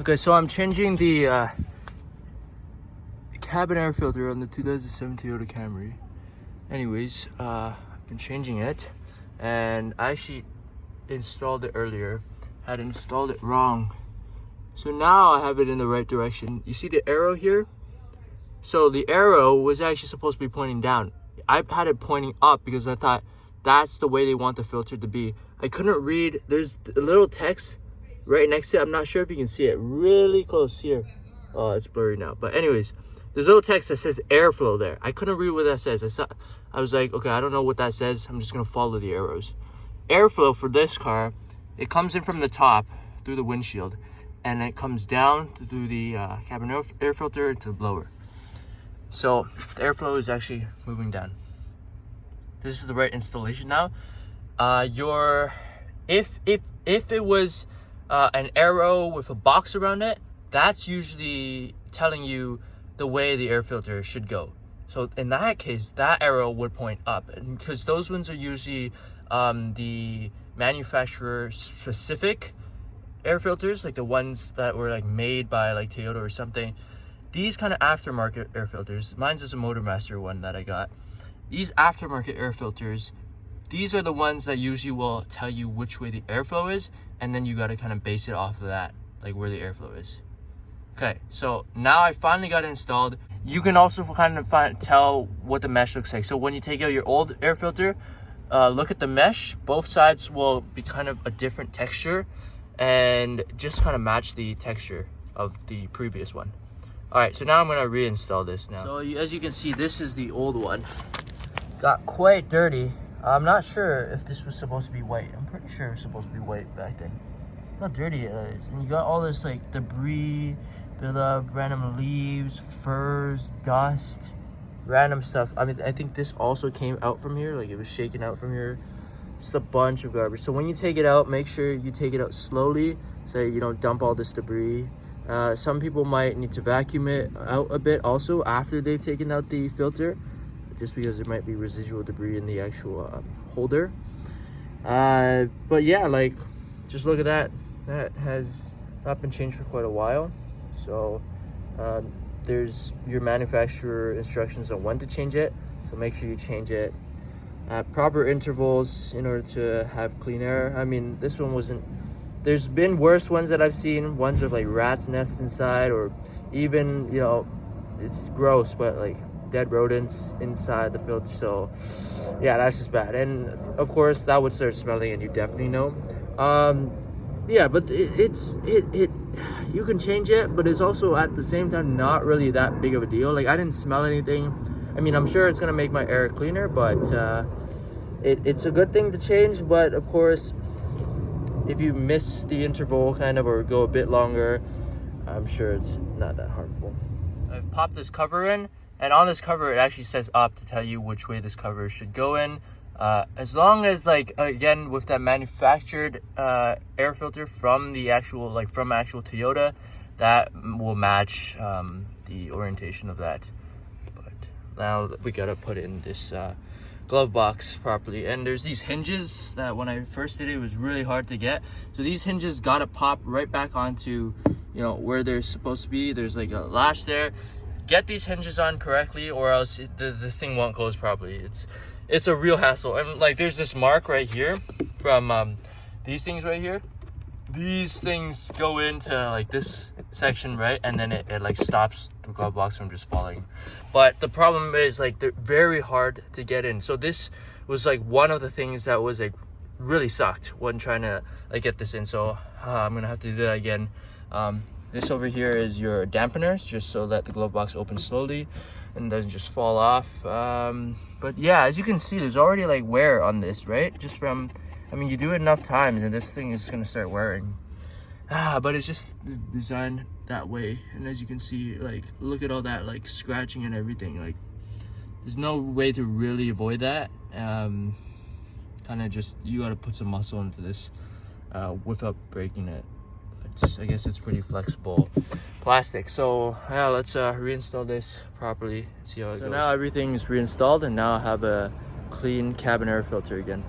Okay, so I'm changing the cabin air filter on the 2007 Toyota Camry. Anyways, I've been changing it, and I actually installed it earlier. Had installed it wrong, so now I have it in the right direction. You see the arrow here? So the arrow was actually supposed to be pointing down. I had it pointing up because I thought that's the way they want the filter to be. I couldn't read. There's a little text right next to it. I'm not sure if you can see it really close here. Oh, it's blurry now. But anyways, there's a little text that says airflow there. I couldn't read what that says. I was like, okay, I don't know what that says. I'm just gonna follow the arrows. Airflow for this car, it comes in from the top through the windshield, and it comes down through the cabin air filter into the blower. So the airflow is actually moving down. This is the right installation now. If it was an arrow with a box around it, that's usually telling you the way the air filter should go. So in that case, that arrow would point up, and because those ones are usually the manufacturer specific air filters, like the ones that were like made by like Toyota or something. These kind of aftermarket air filters, mine's is a Motomaster one that I got. These aftermarket air filters, these are the ones that usually will tell you which way the airflow is, and then you got to kind of base it off of that, like where the airflow is. Okay, so now I finally got it installed. You can also kind of tell what the mesh looks like. So when you take out your old air filter, look at the mesh. Both sides will be kind of a different texture and just kind of match the texture of the previous one. All right, so now I'm gonna reinstall this now. So as you can see, this is the old one. Got quite dirty. I'm not sure if this was supposed to be white. I'm pretty sure it was supposed to be white back then. Look how dirty it is. And you got all this like debris, build up, random leaves, furs, dust, random stuff. I mean, I think this also came out from here, like it was shaken out from here. Just a bunch of garbage. So when you take it out, make sure you take it out slowly so you don't dump all this debris. Some people might need to vacuum it out a bit also after they've taken out the filter, just because there might be residual debris in the actual holder. But yeah, like, just look at that. That has not been changed for quite a while. So there's your manufacturer instructions on when to change it, so make sure you change it at proper intervals in order to have clean air. I mean, this one wasn't. There's been worse ones that I've seen, ones with like rats nests inside, or even, you know, it's gross, but like dead rodents inside the filter. So yeah, that's just bad. And of course that would start smelling, and you definitely know. Yeah, but it you can change it, but it's also at the same time not really that big of a deal. Like, I didn't smell anything. I mean, I'm sure it's gonna make my air cleaner, but it's a good thing to change. But of course, if you miss the interval kind of, or go a bit longer, I'm sure it's not that harmful. I've popped this cover in, and on this cover it actually says up to tell you which way this cover should go in. As long as, like, again, with that manufactured air filter from the actual, like, from actual Toyota, that will match the orientation of that. But now we gotta put in this glove box properly, and there's these hinges that when I first did it, it was really hard to get. So these hinges gotta pop right back onto, you know, where they're supposed to be. There's like a latch there. Get these hinges on correctly, or else this thing won't close properly. It's a real hassle. And like, there's this mark right here from these things right here. These things go into like this section, right, and then it like stops the glove box from just falling. But the problem is, like, they're very hard to get in. So this was like one of the things that was like really sucked when trying to like get this in. So I'm gonna have to do that again. This over here is your dampeners, just so that the glove box opens slowly and doesn't just fall off. But yeah, as you can see, there's already like wear on this, right? Just from, I mean, you do it enough times and this thing is gonna start wearing. But it's just designed that way. And as you can see, like, look at all that like scratching and everything. Like, there's no way to really avoid that. Kind of just, you gotta put some muscle into this without breaking it. But I guess it's pretty flexible plastic. So yeah, let's reinstall this properly, see how it goes. So now everything is reinstalled, and now I have a clean cabin air filter again.